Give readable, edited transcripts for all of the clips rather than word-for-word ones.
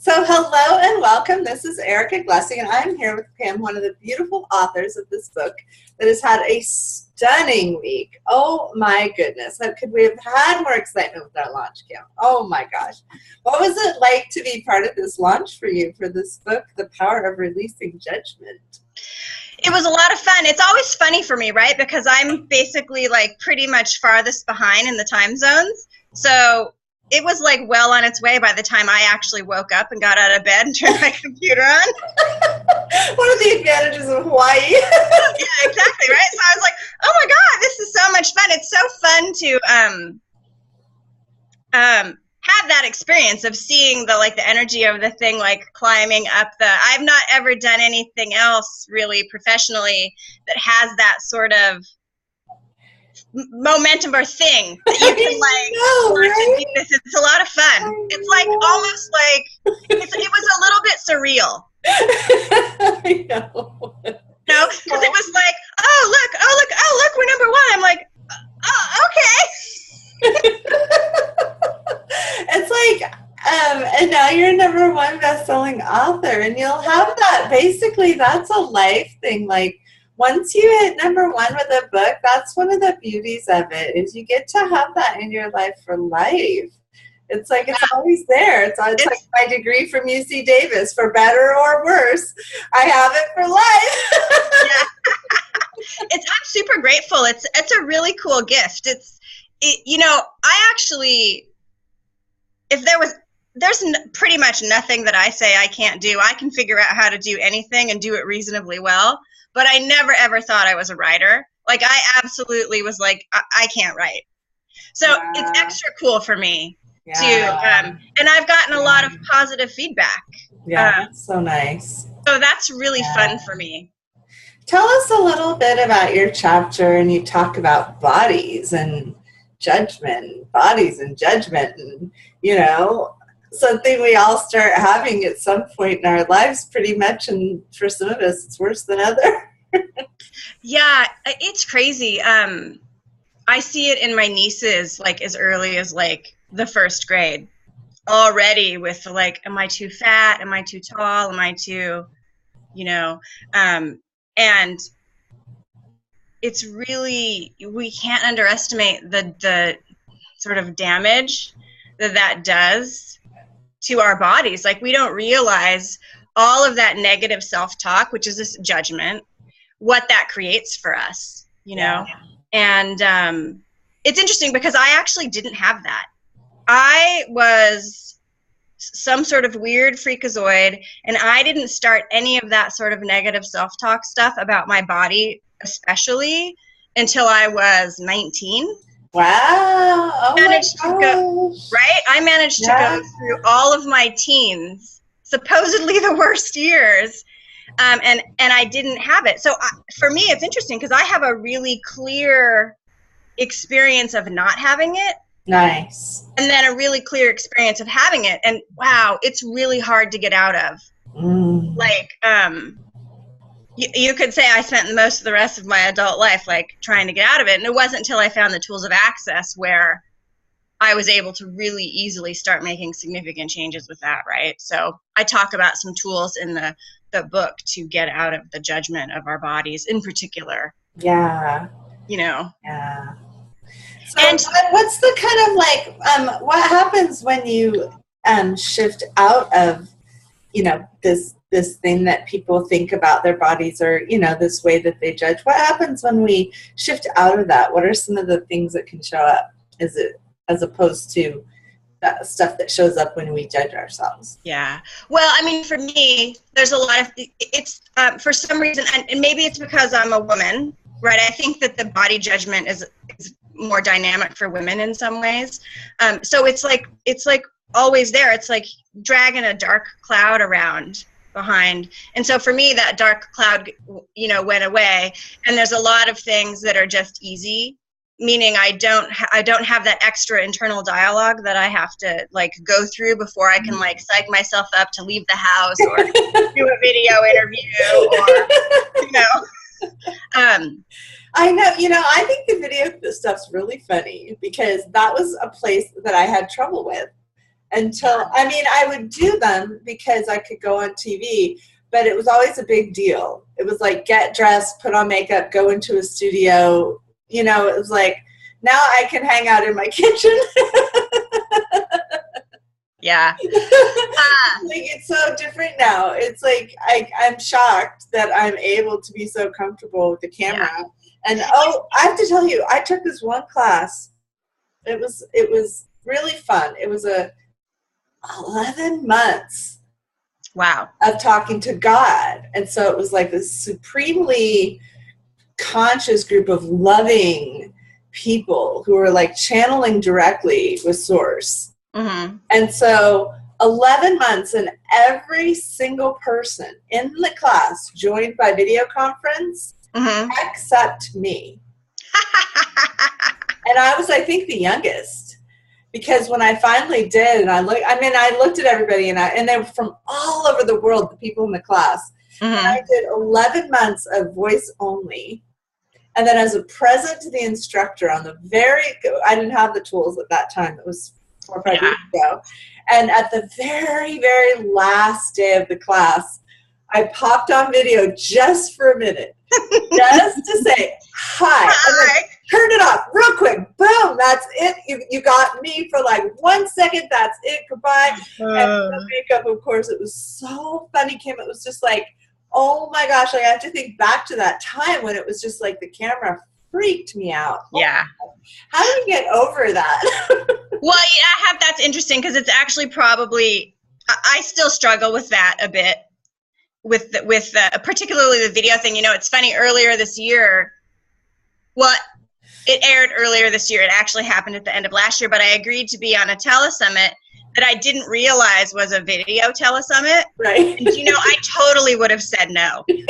So hello and welcome. This is Erica Glessing, and I'm here with Pam, one of the beautiful authors of this book that has had a stunning week. Oh my goodness. Could we have had more excitement with our launch, Kim? Oh my gosh. What was it like to be part of this launch for you for this book, The Power of Releasing Judgment? It was a lot of fun. It's always funny for me, right? Because I'm basically like pretty much farthest behind in the time zones. So it was like well on its way by the time I actually woke up and got out of bed and turned my computer on. One of the advantages of Hawaii. Yeah, exactly, right? So I was like, oh my God, this is so much fun. It's so fun to have that experience of seeing the energy of the thing like climbing up I've not ever done anything else really professionally that has that sort of momentum or thing that you can right? do this. It's a lot of fun. It's like almost like it was a little bit surreal. I know. No, because it was like, oh look, we're number one. I'm like, oh, okay. It's like, and now you're number one best-selling author, and you'll have that. Basically, that's a life thing. Like, once you hit number one with a book, that's one of the beauties of it, is you get to have that in your life for life. It's like it's always there. It's like my degree from UC Davis, for better or worse. I have it for life. I'm super grateful. It's a really cool gift. I actually, there's pretty much nothing that I say I can't do. I can figure out how to do anything and do it reasonably well. But I never, ever thought I was a writer. Like, I absolutely was like, I can't write. So It's extra cool for me to, and I've gotten a lot of positive feedback. Yeah, that's so nice. So that's really fun for me. Tell us a little bit about your chapter, and you talk about bodies and judgment, and, something we all start having at some point in our lives pretty much, and for some of us it's worse than others. Yeah, it's crazy. I see it in my nieces like as early as like the first grade already, with like, am I too fat? Am I too tall? Am I too, and it's really, we can't underestimate the sort of damage that does to our bodies. Like, we don't realize all of that negative self-talk, which is this judgment, what that creates for us, And it's interesting because I actually didn't have that. I was some sort of weird freakazoid, and I didn't start any of that sort of negative self-talk stuff about my body, especially until I was 19. Wow. Oh my gosh. I managed to go through all of my teens, supposedly the worst years, and I didn't have it. So for me, it's interesting because I have a really clear experience of not having it. Nice. And then a really clear experience of having it. And wow, it's really hard to get out of. Like, you could say I spent most of the rest of my adult life like trying to get out of it, and it wasn't until I found the tools of access where I was able to really easily start making significant changes with that, right? So I talk about some tools in the book to get out of the judgment of our bodies in particular. Yeah. Yeah. So what's the kind of like, what happens when you shift out of, this thing that people think about their bodies, or, this way that they judge? What happens when we shift out of that? What are some of the things that can show up? Is it as opposed to that stuff that shows up when we judge ourselves? Yeah. Well, I mean, for me, there's a lot of, it's for some reason, and maybe it's because I'm a woman, right? I think that the body judgment is more dynamic for women in some ways. So it's like always there. It's like dragging a dark cloud around behind. And so for me, that dark cloud, went away. And there's a lot of things that are just easy, meaning I don't have that extra internal dialogue that I have to like go through before I can like psych myself up to leave the house or do a video interview or, I know, I think the video stuff's really funny because that was a place that I had trouble with. until, I mean, I would do them because I could go on TV, but it was always a big deal. It was like, get dressed, put on makeup, go into a studio. You know, it was like, now I can hang out in my kitchen. Yeah. Like, it's so different now. It's like, I'm shocked that I'm able to be so comfortable with the camera. Yeah. And, I have to tell you, I took this one class. It was really fun. It was 11 months. Wow. Of talking to God. And so it was like this supremely conscious group of loving people who were like channeling directly with Source. Mm-hmm. And so 11 months, and every single person in the class joined by video conference, mm-hmm. except me. And I was, I think, the youngest. Because when I finally did, and I looked at everybody, and they were from all over the world, the people in the class. Mm-hmm. And I did 11 months of voice only. And then as a present to the instructor I didn't have the tools at that time. It was 4 or 5 years ago. And at the very, very last day of the class, I popped on video just for a minute, just to say hi. And then turned it off real quick. Boom, that's it. You got me for like 1 second. That's it. Goodbye. And the makeup, of course, it was so funny, Kim. It was just like, oh my gosh, I have to think back to that time when it was just like the camera freaked me out. Yeah. How do we get over that? Well, that's interesting, because it's actually probably, I still struggle with that a bit. With particularly the video thing. You know, it's funny, earlier this year, it aired earlier this year. It actually happened at the end of last year, but I agreed to be on a Telesummit that I didn't realize was a video Telesummit. Right. And, you know, I totally would have said no. Then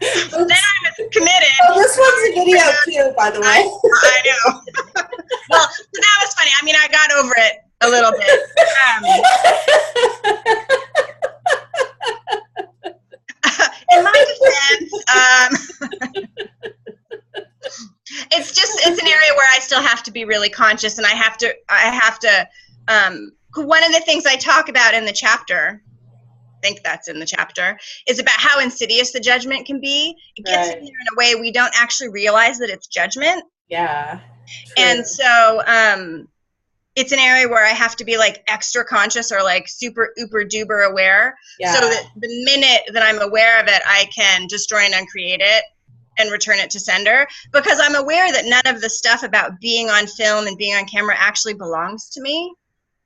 I was committed. Oh, this one's a video too, by the way. I know. Well, so that was funny. I mean, I got over it a little bit. In my defense, it's an area where I still have to be really conscious, and I have to, one of the things I talk about in the chapter, I think that's in the chapter, is about how insidious the judgment can be. It gets in there in a way we don't actually realize that it's judgment. Yeah. True. And so, it's an area where I have to be like extra conscious, or like super uber duper aware. Yeah. So that the minute that I'm aware of it, I can destroy and uncreate it and return it to sender, because I'm aware that none of the stuff about being on film and being on camera actually belongs to me.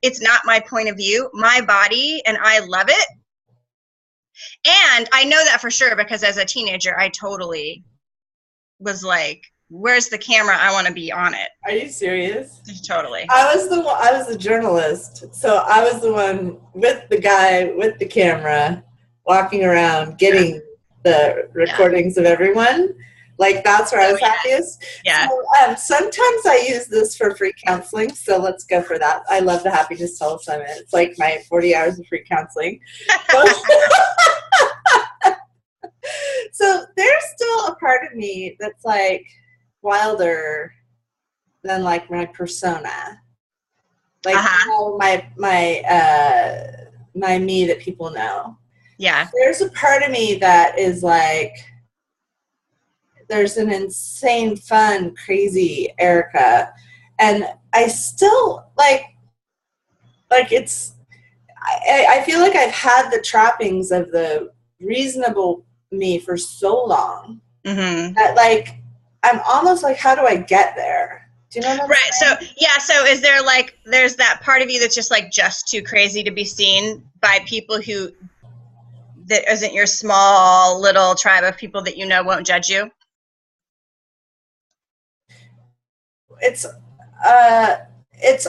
It's not my point of view, my body, and I love it. And I know that for sure, because as a teenager, I totally was like, where's the camera? I want to be on it. Are you serious? Totally. I was the journalist, so I was the one with the guy with the camera walking around getting the recordings of everyone. Like, that's where I was happiest. Yeah. So, sometimes I use this for free counseling, so let's go for that. I love the Happiness Telesummit. It's like my 40 hours of free counseling. So there's still a part of me that's like wilder than like my persona, like my me that people know. Yeah. There's a part of me that is like, there's an insane, fun, crazy Erica, and I still like it's. I feel like I've had the trappings of the reasonable me for so long that like I'm almost like, how do I get there? Do you know what I'm saying? So is there like, there's that part of you that's just like just too crazy to be seen by people that isn't your small little tribe of people that you know won't judge you? It's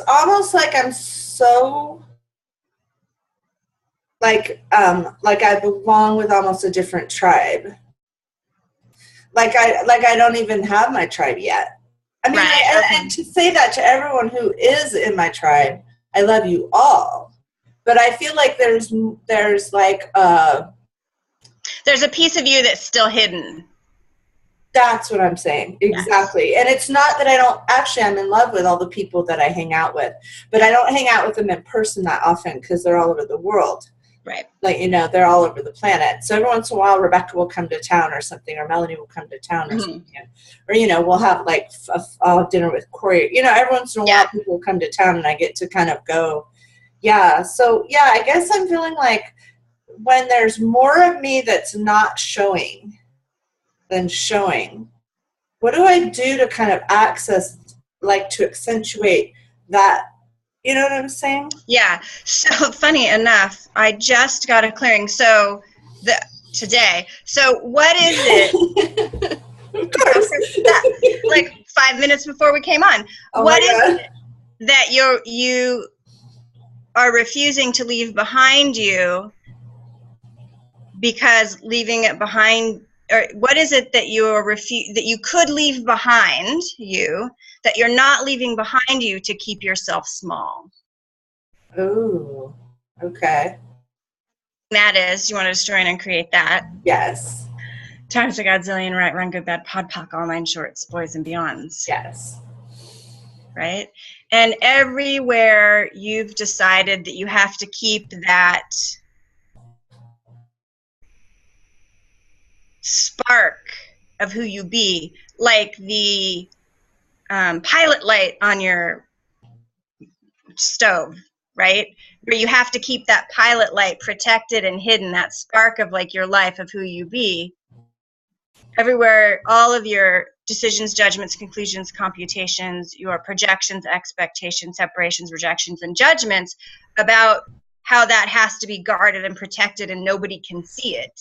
almost like I'm so like I belong with almost a different tribe. Like I don't even have my tribe yet. I mean, and to say that to everyone who is in my tribe, I love you all. But I feel like there's like there's a piece of you that's still hidden. That's what I'm saying. Exactly. Yes. And it's not that I'm in love with all the people that I hang out with, but I don't hang out with them in person that often because they're all over the world. Right. Like, they're all over the planet. So every once in a while, Rebecca will come to town or something, or Melanie will come to town or something. Or, we'll have like a dinner with Corey. Every once in a while, people will come to town and I get to kind of go. Yeah. So, yeah, I guess I'm feeling like when there's more of me that's not showing than showing, what do I do to kind of access, like to accentuate that? You know what I'm saying? Yeah. So funny enough, I just got a clearing. So today. So what is it? Of course. Like 5 minutes before we came on. Oh what is it that you are refusing to leave behind you because leaving it behind, or what is it that that you could leave behind you that you're not leaving behind you to keep yourself small? Oh, okay. That is, you want to destroy and uncreate that. Yes. Times a Godzillion, right, run, good, bad, pod, poc, all nine shorts, boys and beyonds. Yes. Right? And everywhere you've decided that you have to keep that spark of who you be, like the pilot light on your stove, right? Where you have to keep that pilot light protected and hidden, that spark of like your life of who you be. Everywhere, all of your decisions, judgments, conclusions, computations, your projections, expectations, separations, rejections, and judgments about how that has to be guarded and protected and nobody can see it.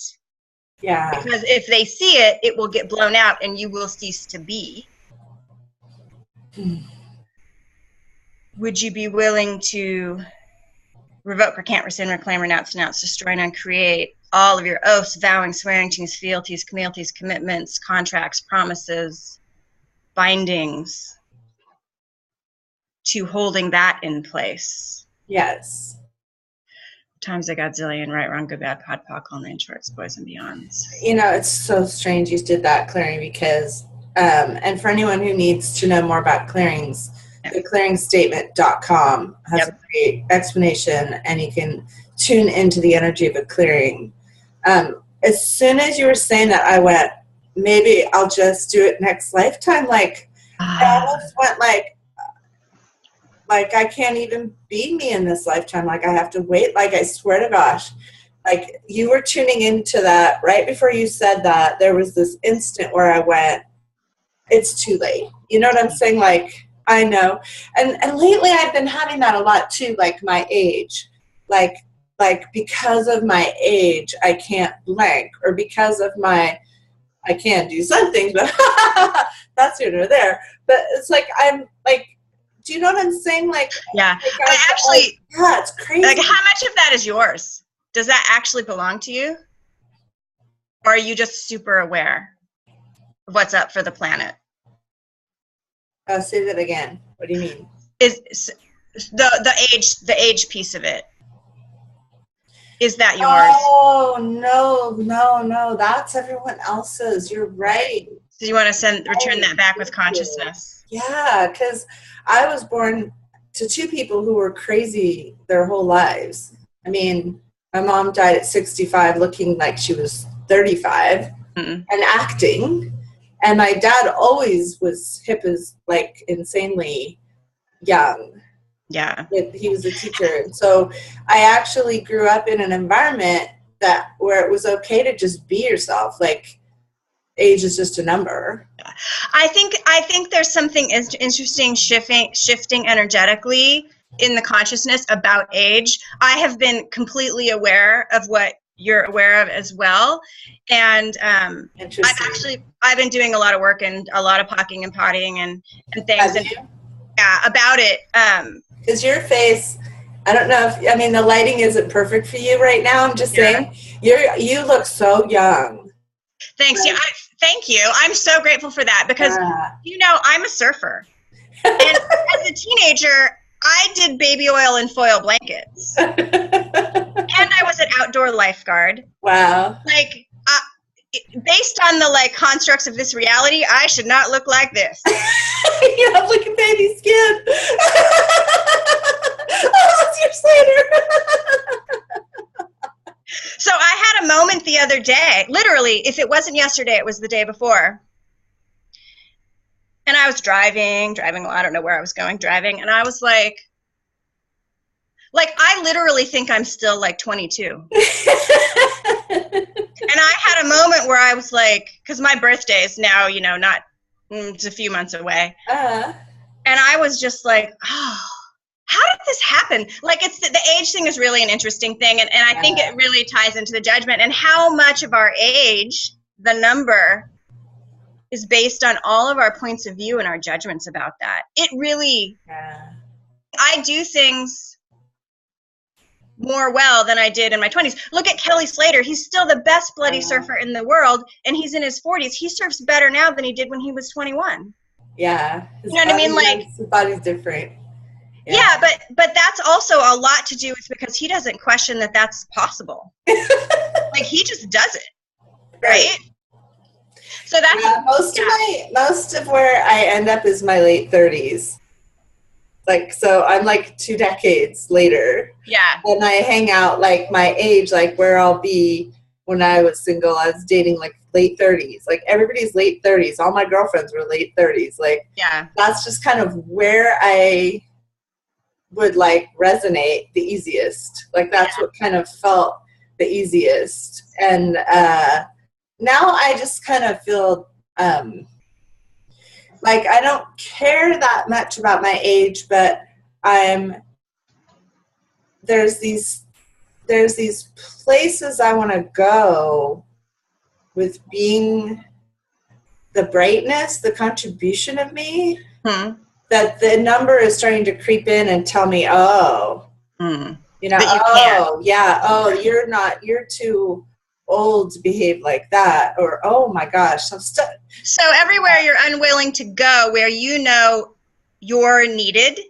Yeah. Because if they see it, it will get blown out and you will cease to be. Would you be willing to revoke, recant, rescind, reclaim, renounce, destroy, and uncreate all of your oaths, vowing, swearingtings, fealties, communities, commitments, contracts, promises, bindings, to holding that in place? Yes. Times a Godzillion, right, wrong, good, bad, pod, poc, all nine shorts, boys and beyonds. It's so strange you did that clearing because, and for anyone who needs to know more about clearings, theclearingstatement.com has a great explanation, and you can tune into the energy of a clearing. As soon as you were saying that, I went, maybe I'll just do it next lifetime. Like, I almost went like I can't even be me in this lifetime. Like, I have to wait. Like, I swear to gosh, like you were tuning into that right before you said that. There was this instant where I went, it's too late. You know what I'm saying? Like, I know. And lately I've been having that a lot too, like my age. Like because of my age, I can't blank, or because of I can do some things, but that's here or there. But it's like, I'm like, do you know what I'm saying? Like, yeah, like I actually, yeah, it's crazy. Like, how much of that is yours? Does that actually belong to you? Or are you just super aware of what's up for the planet? Say that again. What do you mean? Is the age piece of it? Is that yours? Oh no! That's everyone else's. You're right. So you want to return that back with consciousness? Yeah, because I was born to two people who were crazy their whole lives. I mean, my mom died at 65, looking like she was 35, and acting. And my dad always was hip as, like, insanely young. Yeah. He was a teacher. And so I actually grew up in an environment where it was okay to just be yourself. Like, age is just a number. I think there's something interesting shifting energetically in the consciousness about age. I have been completely aware of what you're aware of as well. And I've been doing a lot of work and a lot of pocking and pottying and things. About it. Because your face, I don't know if, I mean, the lighting isn't perfect for you right now. I'm just saying, you look so young. Thanks. Right? Thank you. I'm so grateful for that because, I'm a surfer. And as a teenager, I did baby oil and foil blankets. And I was an outdoor lifeguard. Wow. Like, based on the like constructs of this reality, I should not look like this. You have like a baby skin. What's your slater? So I had a moment the other day, literally, if it wasn't yesterday, it was the day before. And I was driving, well, I don't know where I was going, driving, and I was like, I literally think I'm still like 22. And I had a moment where I was like, because my birthday is now, not, it's a few months away. And I was just like, oh, how did this happen? Like, it's the age thing is really an interesting thing. And I think it really ties into the judgment and how much of our age, the number, is based on all of our points of view and our judgments about that. It really, I do things more well than I did in my 20s. Look at Kelly Slater. He's still the best bloody surfer in the world, and he's in his 40s. He surfs better now than he did when he was 21. Yeah. You know what I mean? Like, his body's different. Yeah, but that's also a lot to do with because he doesn't question that that's possible. Like, he just does it, right? So that's most of where I end up is my late 30s. Like, so I'm like 2 decades later. Yeah. And I hang out like my age, like where I'll be when I was single. I was dating like late 30s. Like, everybody's late 30s. All my girlfriends were late 30s. Like, that's just kind of where I would like resonate the easiest. Like, that's what kind of felt the easiest. And now I just kind of feel like I don't care that much about my age, but there's these places I want to go with being the brightness, the contribution of me, that the number is starting to creep in and tell me, you're too old to behave like that, or oh my gosh, so everywhere you're unwilling to go, where you're needed,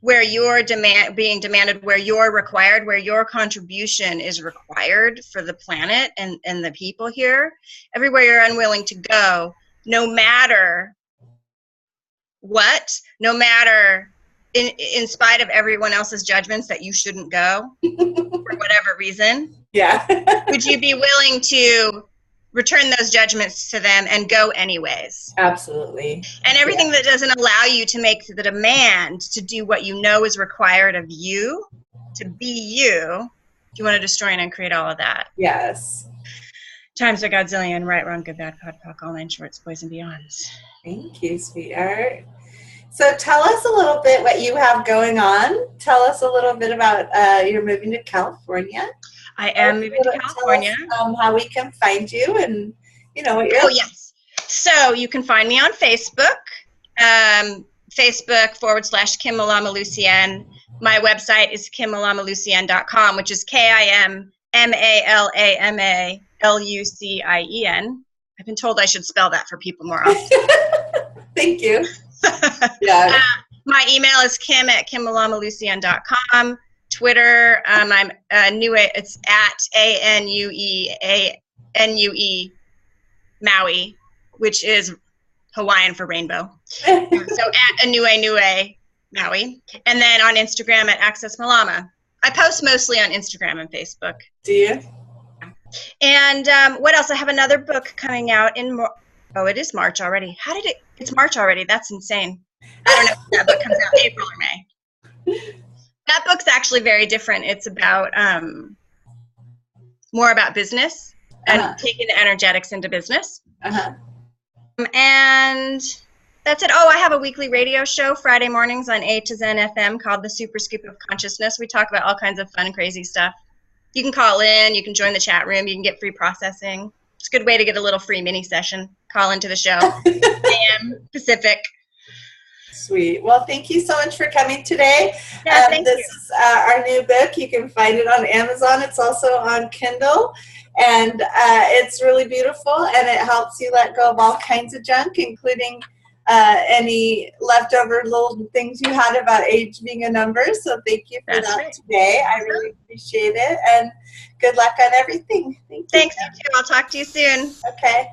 where you're being demanded, where you're required, where your contribution is required for the planet and the people here, everywhere you're unwilling to go, no matter what, no matter in spite of everyone else's judgments that you shouldn't go for whatever reason. Yeah. Would you be willing to return those judgments to them and go anyways? Absolutely. And everything that doesn't allow you to make the demand to do what you know is required of you, to be you, you want to destroy and uncreate all of that. Yes. Times a godzillion, right, wrong, good, bad, POD, POC, all nine shorts, boys and beyonds. Thank you, sweetheart. So tell us a little bit what you have going on. Tell us a little bit about you're moving to California. I am moving to California. Tell us, how we can find you and, what you're... Oh, yes. So you can find me on Facebook, Facebook.com/Kim Malama Lucien. My website is KimMalamaLucien.com, which is KIMMALAMALUCIEN. I've been told I should spell that for people more often. Thank you. Yeah. My email is kim@KimMalamaLucien.com. Twitter, I'm it's at ANUE Maui, which is Hawaiian for rainbow. So at Anue Maui. And then on Instagram at Access Malama. I post mostly on Instagram and Facebook. Do you? And what else? I have another book coming out in it is March already. It's March already. That's insane. I don't know if that book comes out April or May. That book's actually very different. It's about more about business and taking the energetics into business. And that's it. Oh, I have a weekly radio show Friday mornings on A to Zen FM called The Super Scoop of Consciousness. We talk about all kinds of fun, crazy stuff. You can call in. You can join the chat room. You can get free processing. It's a good way to get a little free mini session. Call into the show. AM Pacific. Sweet. Well, thank you so much for coming today. Yeah, thank you. This is our new book. You can find it on Amazon. It's also on Kindle. And it's really beautiful. And it helps you let go of all kinds of junk, including any leftover little things you had about age being a number. So thank you for that today. I really appreciate it. And good luck on everything. Thank you. Thanks, you too. I'll talk to you soon. Okay.